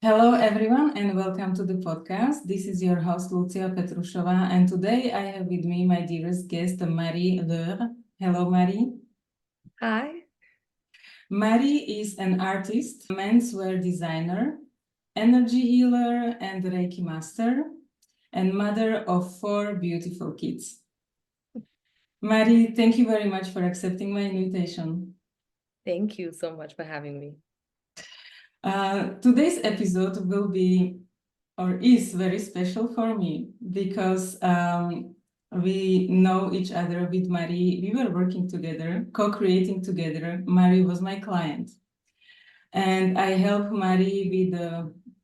Hello, everyone, and welcome to the podcast. This is your host, Lucia Petrushova, and today I have with me my dearest guest, Marie Lueur. Hello, Marie. Hi. Marie is an artist, menswear designer, energy healer, and Reiki master, and mother of 4 beautiful kids. Marie, thank you very much for accepting my invitation. Thank you so much for having me. Today's episode will be or is very special for me because we know each other with Marie. We were working together, co-creating together. Marie was my client. And I helped Marie with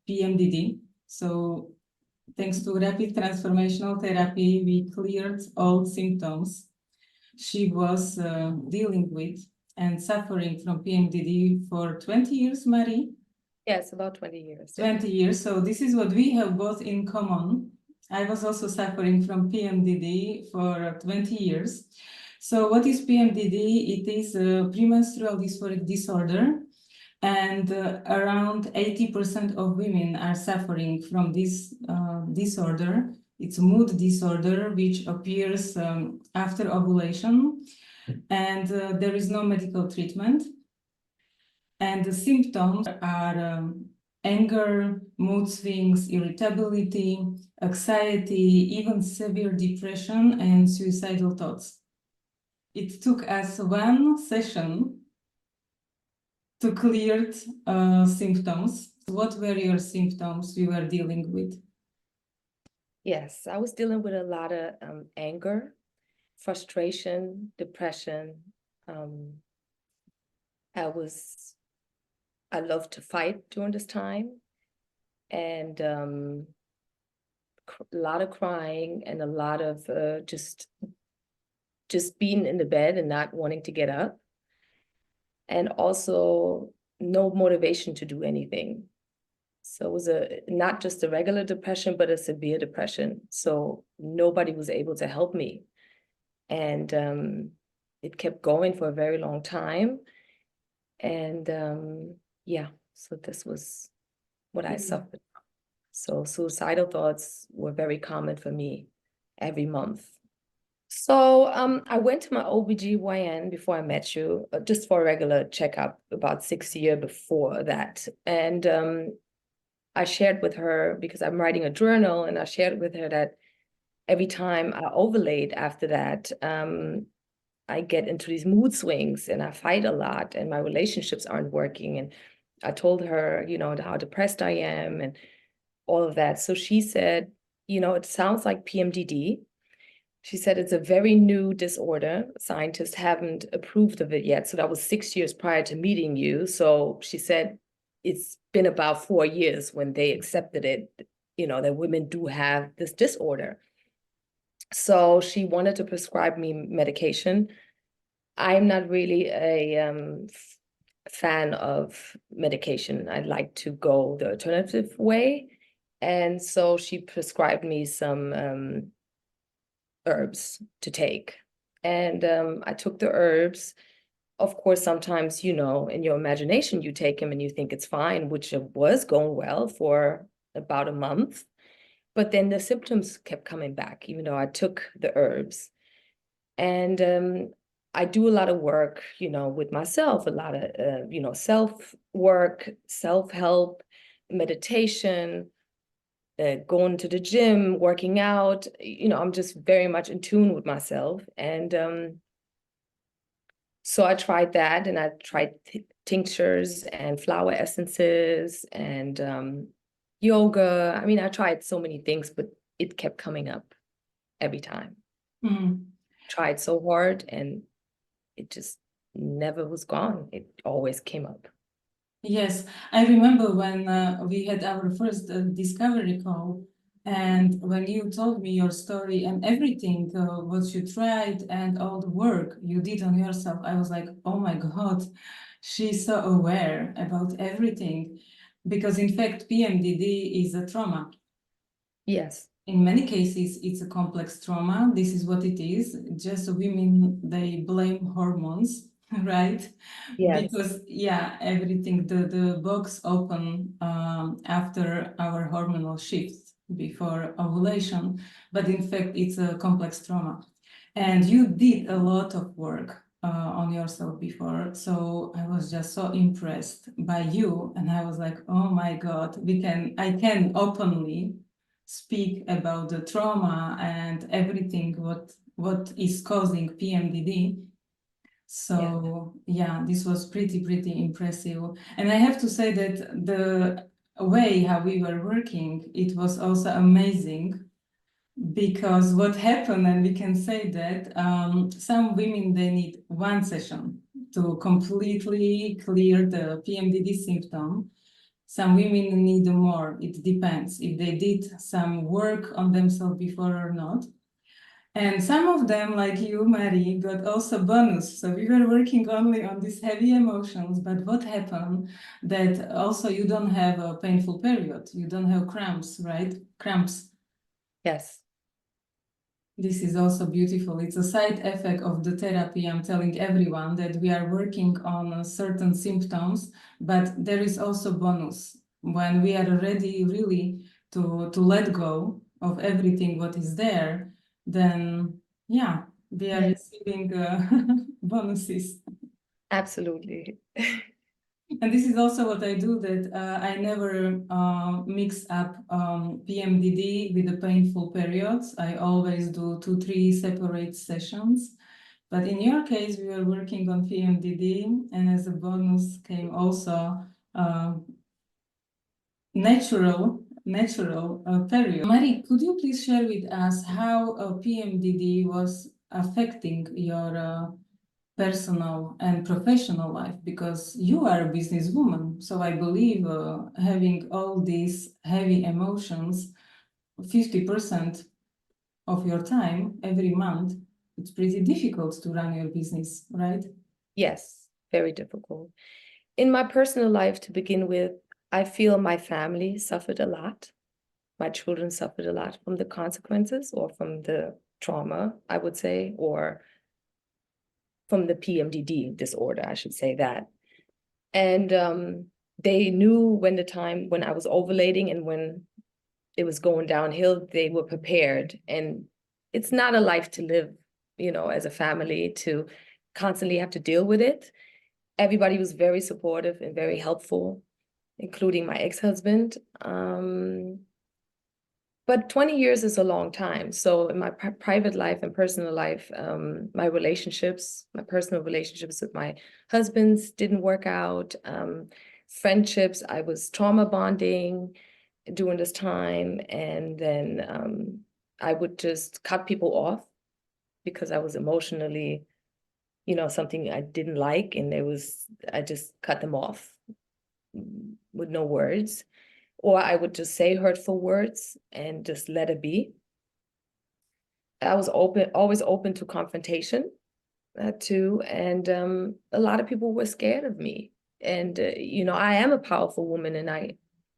PMDD. So thanks to Rapid Transformational Therapy, we cleared all symptoms she was dealing with and suffering from PMDD for 20 years, Marie. Yes, about 20 years. 20 years. So this is what we have both in common. I was also suffering from PMDD for 20 years. So what is PMDD? It is a premenstrual dysphoric disorder. And around 80% of women are suffering from this disorder. It's a mood disorder which appears after ovulation. And there is no medical treatment. And the symptoms are anger, mood swings, irritability, anxiety, even severe depression and suicidal thoughts. It took us one session to clear symptoms. What were your symptoms you were dealing with? Yes, I was dealing with a lot of anger, frustration, depression. I loved to fight during this time, and a lot of crying and a lot of just being in the bed and not wanting to get up, and also no motivation to do anything. So it was not just a regular depression, but a severe depression. So nobody was able to help me. And it kept going for a very long time. And yeah, so this was what I suffered from. So suicidal thoughts were very common for me every month. So I went to my OBGYN before I met you, just for a regular checkup about 6 years before that. And I shared with her, because I'm writing a journal, and I shared with her that every time I ovulate after that, I get into these mood swings and I fight a lot and my relationships aren't working. And I told her, how depressed I am and all of that. So she said, it sounds like PMDD. She said it's a very new disorder. Scientists haven't approved of it yet. So that was 6 years prior to meeting you. So she said it's been about 4 years when they accepted it, that women do have this disorder. So she wanted to prescribe me medication. I'm not really a fan of medication. I like to go the alternative way. And so she prescribed me some herbs to take. And I took the herbs. Of course, sometimes, in your imagination, you take them and you think it's fine, which was going well for about a month. But then the symptoms kept coming back, even though I took the herbs. And I do a lot of work, with myself, a lot of, self-work, self-help, meditation, going to the gym, working out. I'm just very much in tune with myself. And so I tried that, and I tried tinctures and flower essences and yoga. I mean, I tried so many things, but it kept coming up every time. Tried so hard, and it just never was gone. It always came up. Yes, I remember when we had our first discovery call, and when you told me your story and everything, what you tried and all the work you did on yourself, I was like, oh my God, she's so aware about everything. Because in fact, PMDD is a trauma. Yes. In many cases, it's a complex trauma. This is what it is. Just women, they blame hormones right? Yes, Because yeah, everything, the box open after our hormonal shifts before ovulation, but in fact it's a complex trauma. And you did a lot of work on yourself before, so I was just so impressed by you, and I was like, oh my God, I can openly speak about the trauma and everything what is causing PMDD. So yeah, this was pretty impressive. And I have to say that the way how we were working, it was also amazing, because what happened, and we can say that some women, they need one session to completely clear the PMDD symptom. Some women need more. It depends if they did some work on themselves before or not. And some of them, like you, Mary, got also bonus. So we were working only on these heavy emotions. But what happened that also you don't have a painful period. You don't have cramps, right? Cramps. yes, This is also beautiful. It's a side effect of the therapy. I'm telling everyone that we are working on certain symptoms, but there is also bonus. When we are ready really to let go of everything what is there, then yeah, we are yes, receiving bonuses. absolutely. And this is also what I do, that I never mix up PMDD with the painful periods. I always do 2, 3 separate sessions. But in your case, we were working on PMDD, and as a bonus came also uh, natural period. Mari, could you please share with us how PMDD was affecting your personal and professional life, because you are a businesswoman. So I believe having all these heavy emotions, 50% of your time every month, it's pretty difficult to run your business, right? Yes, very difficult. In my personal life, to begin with, I feel my family suffered a lot. My children suffered a lot from the consequences or from the trauma, I would say, or from the PMDD disorder, I should say that. And they knew when I was ovulating and when it was going downhill, they were prepared. And it's not a life to live, as a family, to constantly have to deal with it. Everybody was very supportive and very helpful, including my ex-husband. But 20 years is a long time. So in my private life and personal life, my personal relationships with my husbands didn't work out. Friendships, I was trauma bonding during this time. And then I would just cut people off because I was emotionally, something I didn't like. And I just cut them off with no words. Or I would just say hurtful words and just let it be. I was always open to confrontation too. And a lot of people were scared of me. And, I am a powerful woman, and I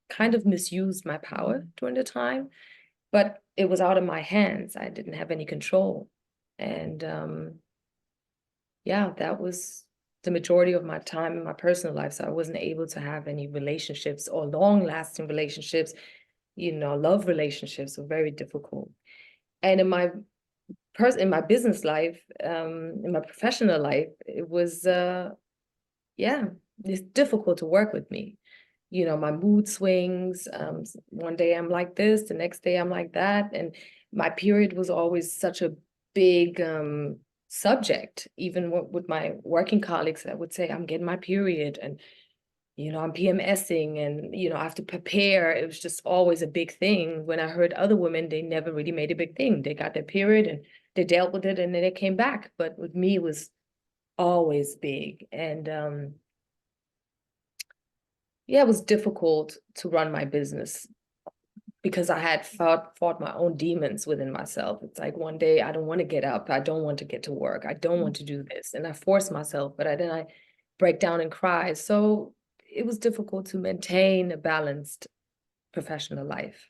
kind of misused my power during the time, but it was out of my hands. I didn't have any control. And yeah, that was the majority of my time in my personal life. So I wasn't able to have any relationships or long-lasting relationships. Love relationships were very difficult. And in my business life, in my professional life, it was it's difficult to work with me. My mood swings. One day I'm like this, the next day I'm like that. And my period was always such a big subject. Even with my working colleagues, I would say, I'm getting my period, and I'm PMSing, and I have to prepare. It was just always a big thing. When I heard other women, they never really made a big thing. They got their period and they dealt with it, and then it came back. But with me, it was always big. And it was difficult to run my business because I had fought my own demons within myself. It's like one day I don't want to get up. I don't want to get to work. I don't want to do this. And I force myself, but then I break down and cry. So it was difficult to maintain a balanced professional life.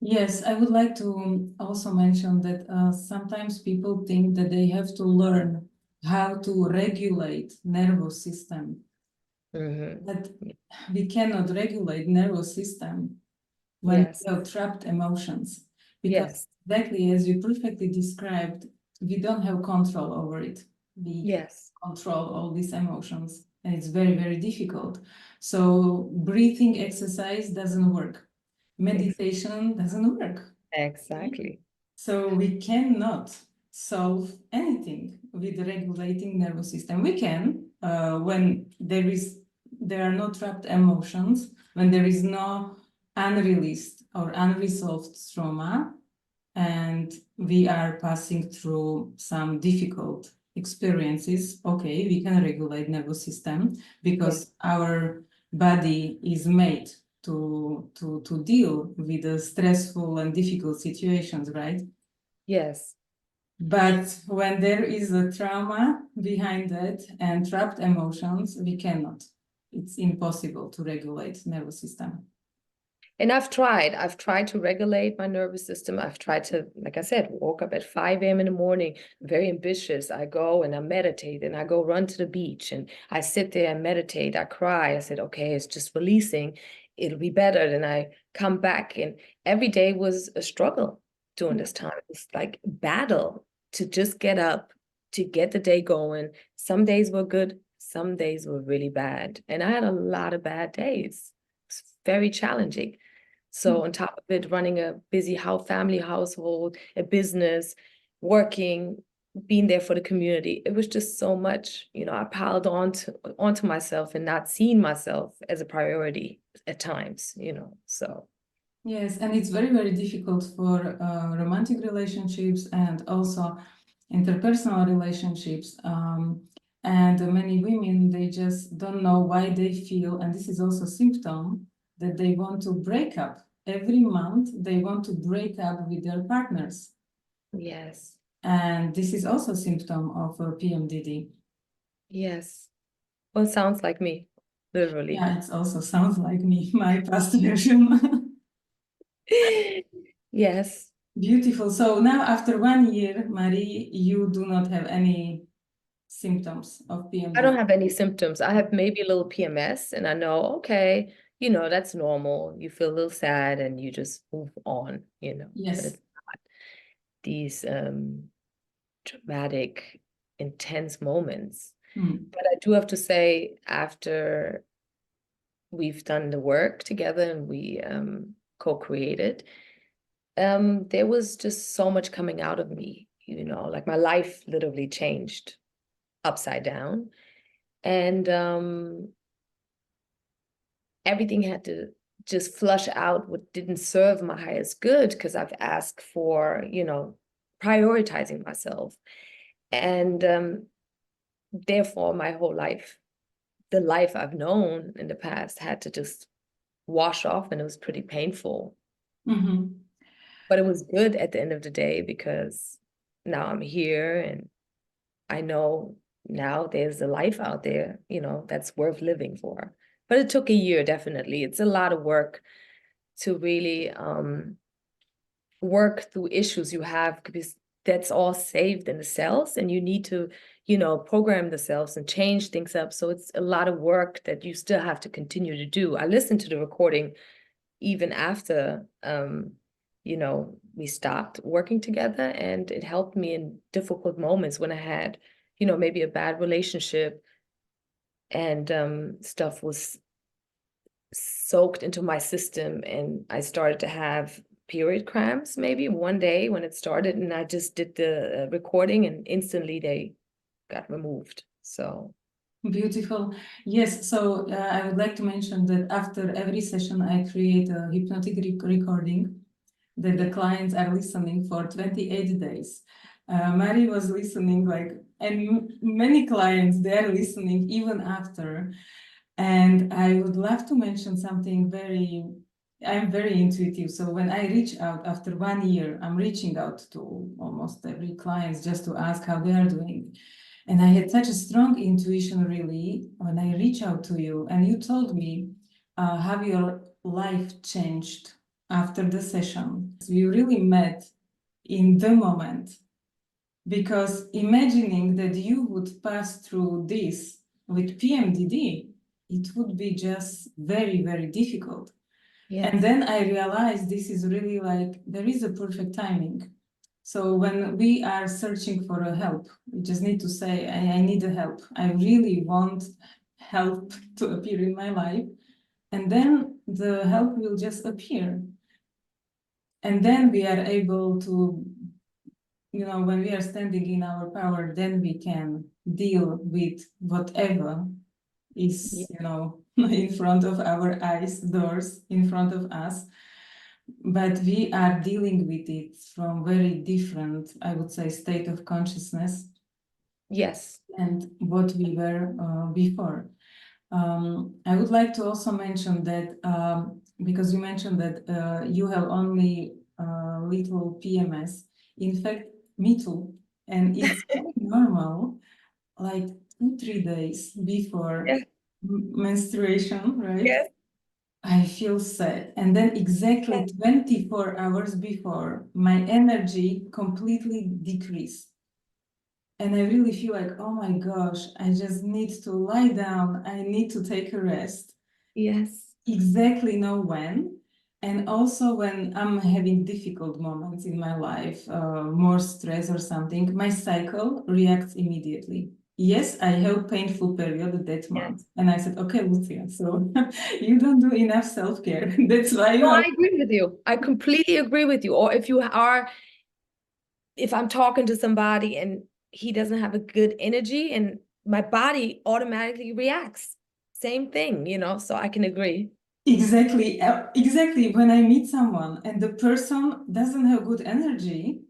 Yes, I would like to also mention that sometimes people think that they have to learn how to regulate nervous system. Mm-hmm. But we cannot regulate nervous system when Yes. we have trapped emotions, because Yes. exactly as you perfectly described, we don't have control over it. We Yes. control all these emotions, and it's very, very difficult. So breathing exercise doesn't work. Meditation doesn't work. Exactly. So we cannot solve anything with regulating nervous system. We can when there are no trapped emotions, when there is no unreleased or unresolved trauma, and we are passing through some difficult experiences. Okay, we can regulate nervous system because our body is made to deal with the stressful and difficult situations, right? Yes. But when there is a trauma behind that and trapped emotions, we cannot. It's impossible to regulate nervous system. And I've tried to regulate my nervous system. I've tried to, like I said, woke up at 5 a.m. in the morning, very ambitious. I go and I meditate and I go run to the beach and I sit there and meditate. I cry. I said, okay, it's just releasing. It'll be better. Then I come back, and every day was a struggle during this time. It's like battle to just get up, to get the day going. Some days were good. Some days were really bad. And I had a lot of bad days. It's very challenging. So on top of it, running a busy family household, a business, working, being there for the community, it was just so much. I piled onto myself and not seeing myself as a priority at times. So. Yes, and it's very, very difficult for romantic relationships and also interpersonal relationships. And many women, they just don't know why they feel, and this is also a symptom, that they want to break up. Every month, they want to break up with their partners. Yes. And this is also a symptom of PMDD. Yes. Well, it sounds like me, literally. Yeah, it also sounds like me, my past version. Yes. Beautiful. So now after 1 year, Marie, you do not have any symptoms of PMDD. I don't have any symptoms. I have maybe a little PMS, and I know, okay, that's normal. You feel a little sad and you just move on, but Yes. it's not these dramatic, intense moments. But I do have to say, after we've done the work together and we co-created, there was just so much coming out of me, like my life literally changed upside down. And everything had to just flush out what didn't serve my highest good, because I've asked for, prioritizing myself. And therefore, my whole life, the life I've known in the past, had to just wash off, and it was pretty painful. But it was good at the end of the day, because now I'm here and I know now there's a life out there, that's worth living for. But it took a year, definitely. It's a lot of work to really work through issues you have, because that's all saved in the cells, and you need to, program the cells and change things up. So it's a lot of work that you still have to continue to do. I listened to the recording even after, we stopped working together, and it helped me in difficult moments when I had, maybe a bad relationship and stuff was soaked into my system, and I started to have period cramps maybe one day when it started, and I just did the recording and instantly they got removed. So beautiful. Yes, so I would like to mention that after every session, I create a hypnotic recording that the clients are listening for 28 days. Mary was listening and many clients, they are listening even after. And I would love to mention something I'm very intuitive. So when I reach out after 1 year, I'm reaching out to almost every client just to ask how they are doing. And I had such a strong intuition, really, when I reach out to you, and you told me how your life changed after the session. So you really met in the moment. Because imagining that you would pass through this with PMDD, it would be just very, very difficult. Yes. And then I realized this is really like, there is a perfect timing. So when we are searching for a help, we just need to say, I need a help. I really want help to appear in my life. And then the help will just appear. And then we are able to, when we are standing in our power, then we can deal with whatever is, in front of our eyes, doors in front of us. But we are dealing with it from very different, I would say, state of consciousness. Yes. And what we were before. I would like to also mention that because you mentioned that you have only little PMS. In fact, me too. And it's very normal, like 2-3 days before Yes. menstruation, right? Yes. I feel sad. And then exactly 24 hours before, my energy completely decreased. And I really feel like, oh my gosh, I just need to lie down. I need to take a rest. Yes. Exactly know when. And also when I'm having difficult moments in my life, more stress or something, my cycle reacts immediately. Yes, I have painful period that month. And I said, okay, Lucia, so you don't do enough self-care. That's why you No, have. I agree with you. I completely agree with you. Or if I'm talking to somebody and he doesn't have a good energy and my body automatically reacts. Same thing, so I can agree. Exactly, exactly. When I meet someone and the person doesn't have good energy,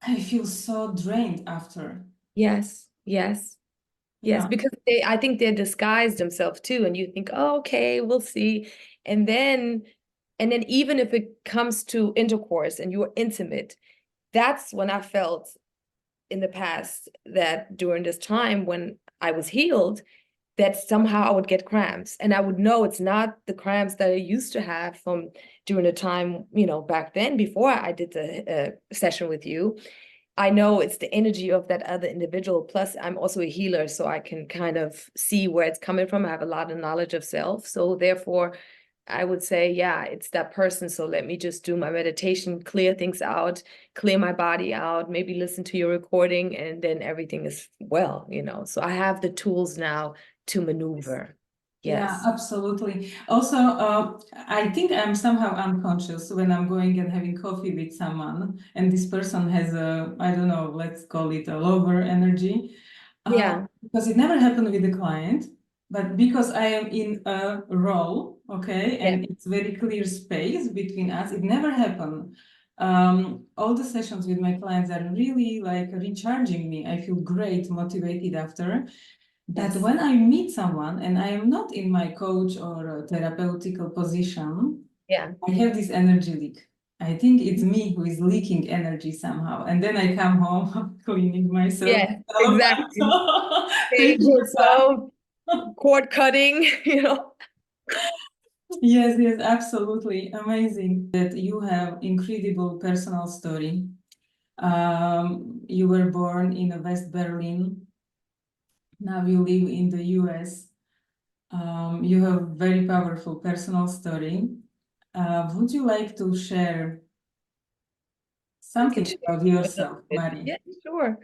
I feel so drained after. Yes, yes, yes, Yeah, because I think they disguise themselves too, and you think, oh, okay, we'll see. And then even if it comes to intercourse and you're intimate, that's when I felt in the past that during this time when I was healed, that somehow I would get cramps, and I would know it's not the cramps that I used to have from during the time, back then before I did the session with you. I know it's the energy of that other individual. Plus, I'm also a healer, so I can kind of see where it's coming from. I have a lot of knowledge of self. So therefore, I would say, yeah, it's that person. So let me just do my meditation, clear things out, clear my body out, maybe listen to your recording, and then everything is well, So I have the tools now to maneuver. yeah, Yes. absolutely. Also, I think I'm somehow unconscious when I'm going and having coffee with someone, and this person has a, I don't know, let's call it a lower energy. Yeah. Because it never happened with the client, but because I am in a role, okay, Yeah. and it's very clear space between us, it never happened. All the sessions with my clients are really like recharging me. I feel great, motivated after. But Yes. when I meet someone and I am not in my coach or therapeutical position, Yeah. I have this energy leak. I think it's me who is leaking energy somehow. And then I come home cleaning myself. Yeah. Exactly. Taking Save a yourself, cord cutting, Yes, yes, absolutely. Amazing that you have incredible personal story. You were born in West Berlin. Now you live in the US. You have very powerful personal story. Would you like to share I can something share about a little yourself, bit. Mari? Yeah, sure.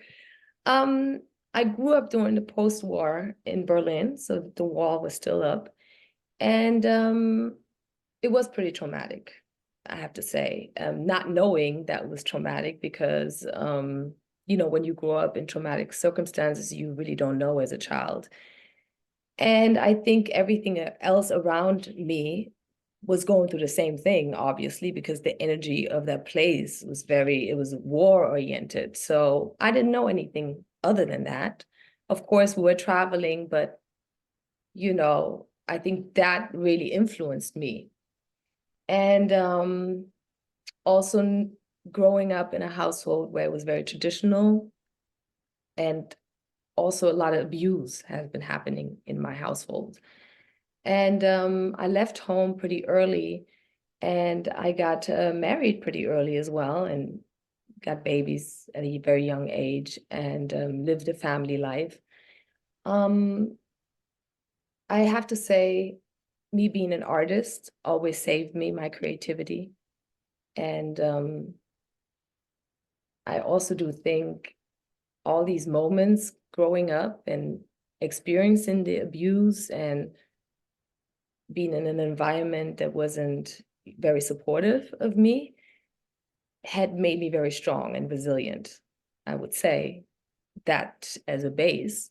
Um, I grew up during the post-war in Berlin, so the wall was still up. And it was pretty traumatic, I have to say. Not knowing that was traumatic because, when you grow up in traumatic circumstances, you really don't know as a child. And I think everything else around me was going through the same thing, obviously, because the energy of that place was it was war oriented. So I didn't know anything other than that. Of course, we were traveling, but, I think that really influenced me. And also growing up in a household where it was very traditional, and also a lot of abuse has been happening in my household. And I left home pretty early, and I got married pretty early as well. And got babies at a very young age, and lived a family life. I have to say, me being an artist always saved me my creativity. And I also do think all these moments growing up and experiencing the abuse and being in an environment that wasn't very supportive of me had made me very strong and resilient. I would say that as a base,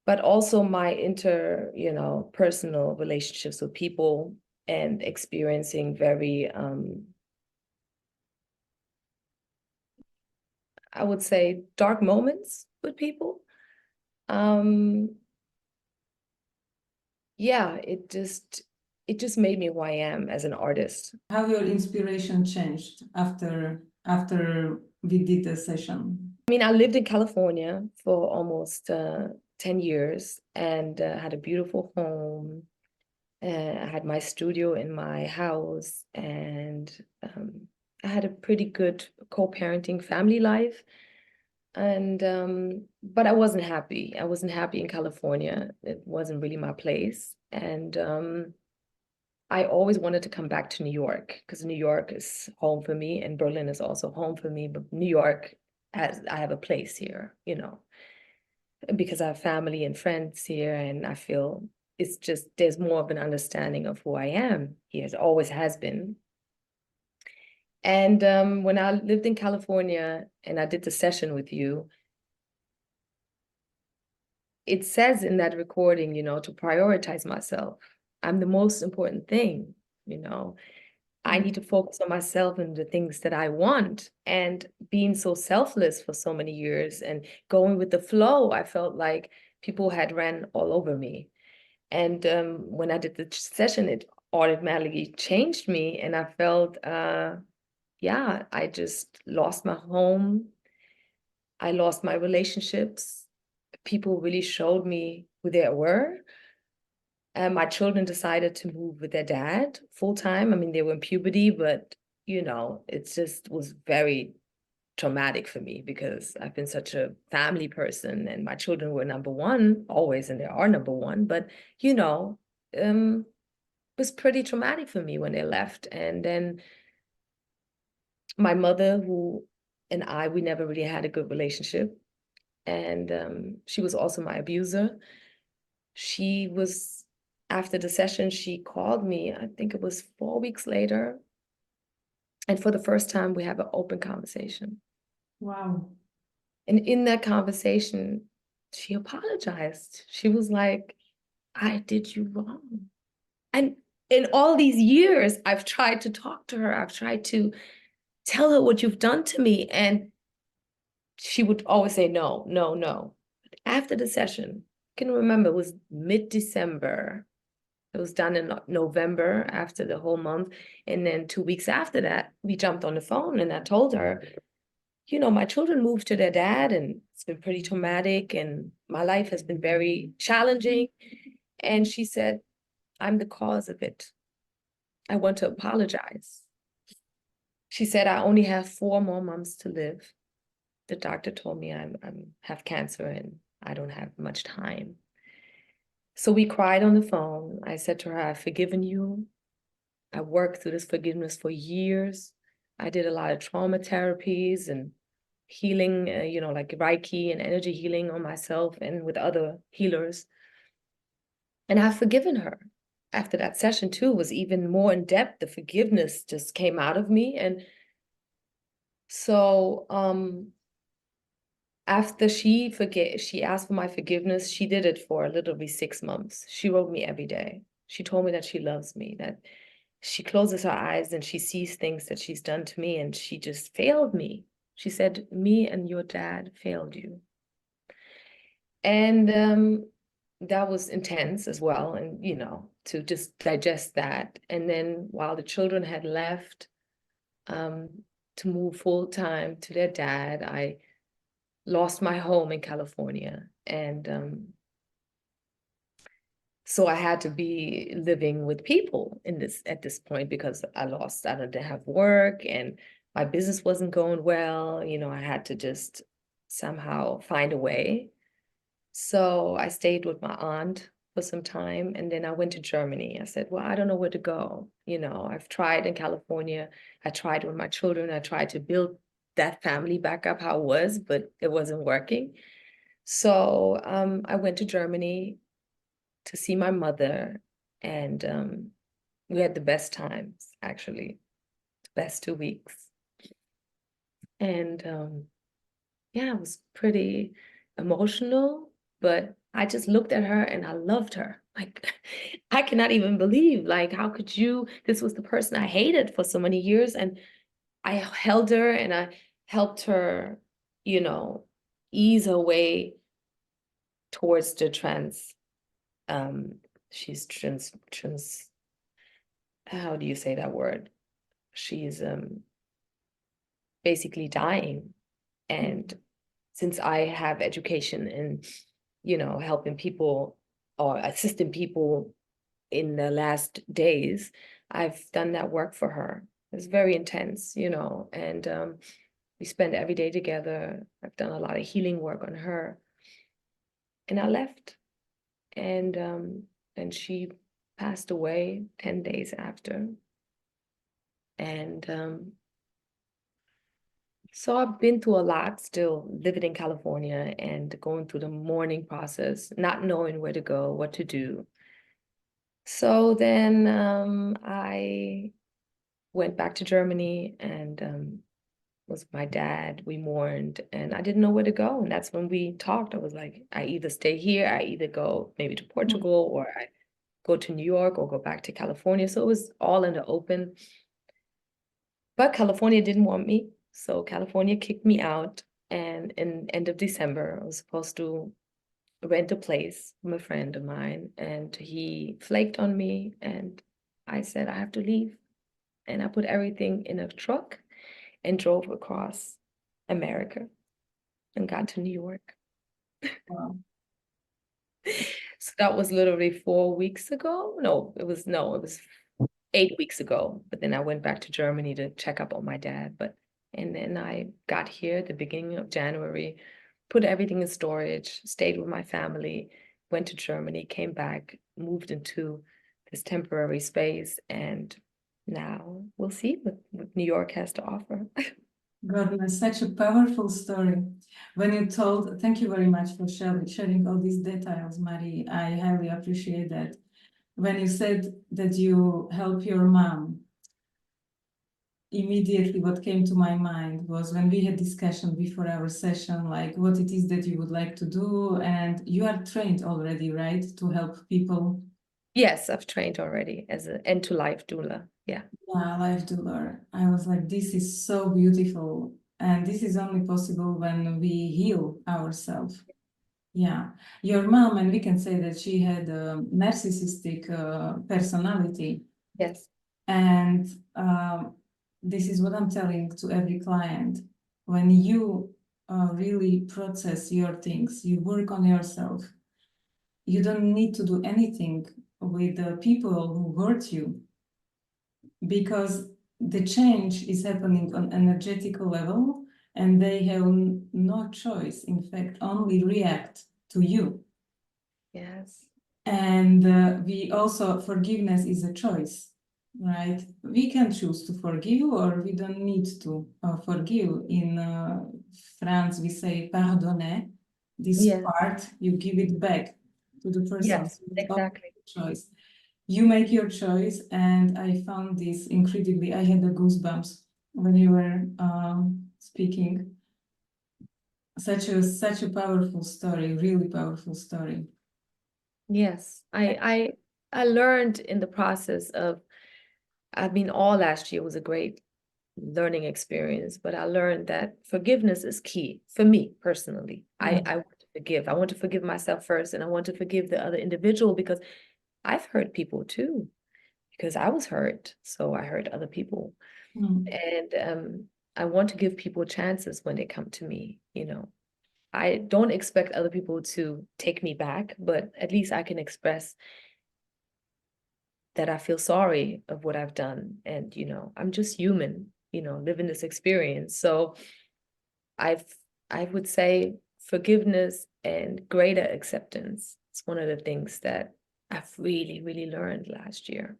but also my personal relationships with people and experiencing very, I would say, dark moments with people. Yeah, it just made me who I am as an artist. How your inspiration changed after we did the session? I mean, I lived in California for almost 10 years and had a beautiful home. I had my studio in my house, and I had a pretty good co-parenting family life. And but I wasn't happy. I wasn't happy in California. It wasn't really my place. And I always wanted to come back to New York, because New York is home for me, and Berlin is also home for me. But New York, I have a place here, because I have family and friends here, and I feel it's just, there's more of an understanding of who I am here. It always has been. And when I lived in California and I did the session with you, it says in that recording, to prioritize myself. I'm the most important thing, I need to focus on myself and the things that I want. And being so selfless for so many years and going with the flow, I felt like people had ran all over me. And when I did the session, it automatically changed me. And I felt, yeah, I just lost my home. I lost my relationships. People really showed me who they were. And my children decided to move with their dad full time. I mean, they were in puberty, but it just was very traumatic for me, because I've been such a family person, and my children were number one always, and they are number one. But it was pretty traumatic for me when they left. And then my mother, we never really had a good relationship, and she was also my abuser. After the session, she called me, I think it was 4 weeks later. And for the first time, we have an open conversation. Wow. And in that conversation, she apologized. She was like, I did you wrong. And in all these years, I've tried to talk to her. I've tried to tell her what you've done to me. And she would always say, no, no, no. After the session, I can remember it was mid-December. It was done in November, after the whole month. And then 2 weeks after that, we jumped on the phone, and I told her, my children moved to their dad, and it's been pretty traumatic, and my life has been very challenging. And she said, I'm the cause of it. I want to apologize. She said, I only have 4 more months to live. The doctor told me I have cancer and I don't have much time. So we cried on the phone. I said to her, I've forgiven you. I worked through this forgiveness for years. I did a lot of trauma therapies and healing, like Reiki and energy healing on myself and with other healers. And I've forgiven her. After that session too, was even more in depth. The forgiveness just came out of me. And so after she asked for my forgiveness, she did it for literally 6 months. She wrote me every day. She told me that she loves me, that she closes her eyes and she sees things that she's done to me, and she just failed me. She said, me and your dad failed you. And that was intense as well. And, to just digest that. And then while the children had left to move full time to their dad, I lost my home in California. And so I had to be living with people at this point, because I didn't have work, and my business wasn't going well. You know, I had to just somehow find a way. So I stayed with my aunt for some time, and then I went to Germany. I said, well, I don't know where to go. You know, I've tried in California. I tried with my children. I tried to build that family back up how it was, but it wasn't working. So I went to Germany to see my mother, and we had the best times, actually, the best 2 weeks. And yeah, it was pretty emotional, but I just looked at her and I loved her. Like, I cannot even believe, like, how could you? This was the person I hated for so many years, and I held her and I helped her, you know, ease her way towards the she's how do you say that word? She's basically dying. And since I have education in, you know, helping people or assisting people in the last days, I've done that work for her. It's very intense, you know, and we spend every day together. I've done a lot of healing work on her. And I left. And she passed away 10 days after. And so I've been through a lot still, living in California and going through the mourning process, not knowing where to go, what to do. So then I went back to Germany and was with my dad. We mourned and I didn't know where to go. And that's when we talked. I was like, I either stay here, I either go maybe to Portugal, or I go to New York or go back to California. So it was all in the open. But California didn't want me. So California kicked me out. And in end of December, I was supposed to rent a place from a friend of mine. And he flaked on me. And I said, I have to leave. And I put everything in a truck and drove across America and got to New York. Wow. So that was literally 4 weeks ago. It was 8 weeks ago. But then I went back to Germany to check up on my dad. And then I got here at the beginning of January, put everything in storage, stayed with my family, went to Germany, came back, moved into this temporary space, and now we'll see what New York has to offer. Goodness, such a powerful story. When you told, thank you very much for sharing all these details, Marie. I highly appreciate that. When you said that you help your mom, immediately what came to my mind was when we had discussion before our session, like what it is that you would like to do, and you are trained already, right, to help people? Yes, I've trained already as an end-to-life doula. Yeah. Yeah, life doula. I was like, this is so beautiful. And this is only possible when we heal ourselves. Yeah. Your mom, and we can say that she had a narcissistic personality. Yes. And this is what I'm telling to every client. When you really process your things, you work on yourself, you don't need to do anything with the people who hurt you, because the change is happening on energetical level and they have no choice, in fact, only react to you. Yes. And we also, forgiveness is a choice, right? We can choose to forgive or we don't need to forgive. In France, we say pardonner. This Yes. part, you give it back to the person. Yes, So it's all exactly. choice. You make your choice, and I found this incredibly, I had the goosebumps when you were speaking. Such a powerful story, really powerful story. Yes. I learned in the process of, I mean, all last year was a great learning experience, but I learned that forgiveness is key for me personally. Yeah. I want to forgive. I want to forgive myself first, and I want to forgive the other individual, because I've hurt people too, because I was hurt. So I hurt other people. Mm. And I want to give people chances when they come to me, you know. I don't expect other people to take me back, but at least I can express that I feel sorry of what I've done. And, you know, I'm just human. living this experience. So I would say forgiveness and greater acceptance is one of the things that I've really, really learned last year.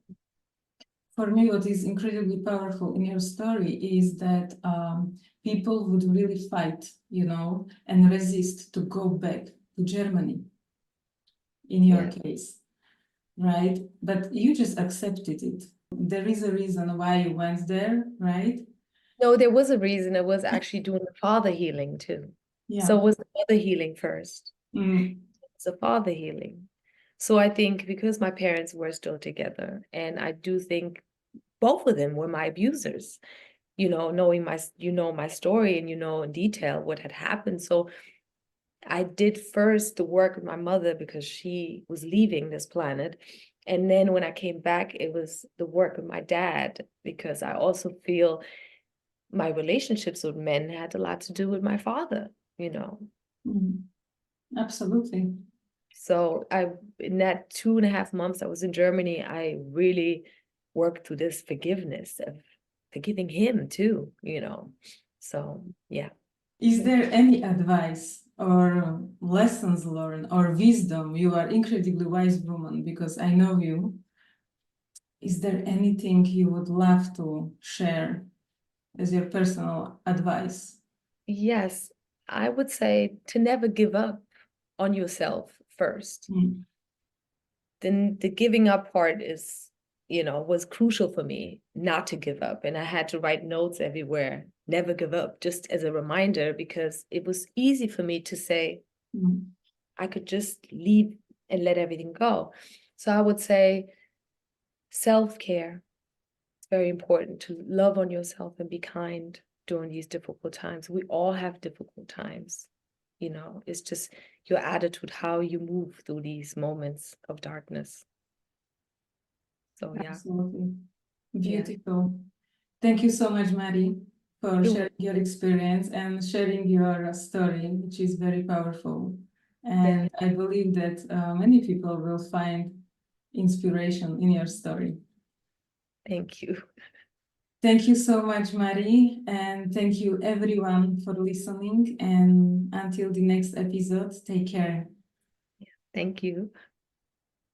For me, what is incredibly powerful in your story is that people would really fight, and resist to go back to Germany, in your case, right? But you just accepted it. There is a reason why you went there, right? No, there was a reason. It was actually doing the father healing too. Yeah. So it was the mother healing first. Mm. It's a father healing. So I think because my parents were still together, and I do think both of them were my abusers, knowing my story and in detail what had happened. So I did first the work with my mother because she was leaving this planet. And then when I came back, it was the work with my dad, because I also feel my relationships with men had a lot to do with my father, Absolutely. So in that 2.5 months I was in Germany, I really worked through this forgiveness of forgiving him too, So, yeah. Is there any advice or lessons learned or wisdom? You are incredibly wise woman, because I know you. Is there anything you would love to share as your personal advice? Yes, I would say to never give up on yourself first. Then the giving up part was crucial for me, not to give up. And I had to write notes everywhere, never give up, just as a reminder, because it was easy for me to say, I could just leave and let everything go. So I would say self-care. It's very important to love on yourself and be kind during these difficult times. We all have difficult times. It's just your attitude, how you move through these moments of darkness. So, yeah. Absolutely. Beautiful. Thank you so much, Maddie, for sharing your experience and sharing your story, which is very powerful. And I believe that many people will find inspiration in your story. Thank you. Thank you so much, Marie, and thank you everyone for listening. And until the next episode, take care. Thank you.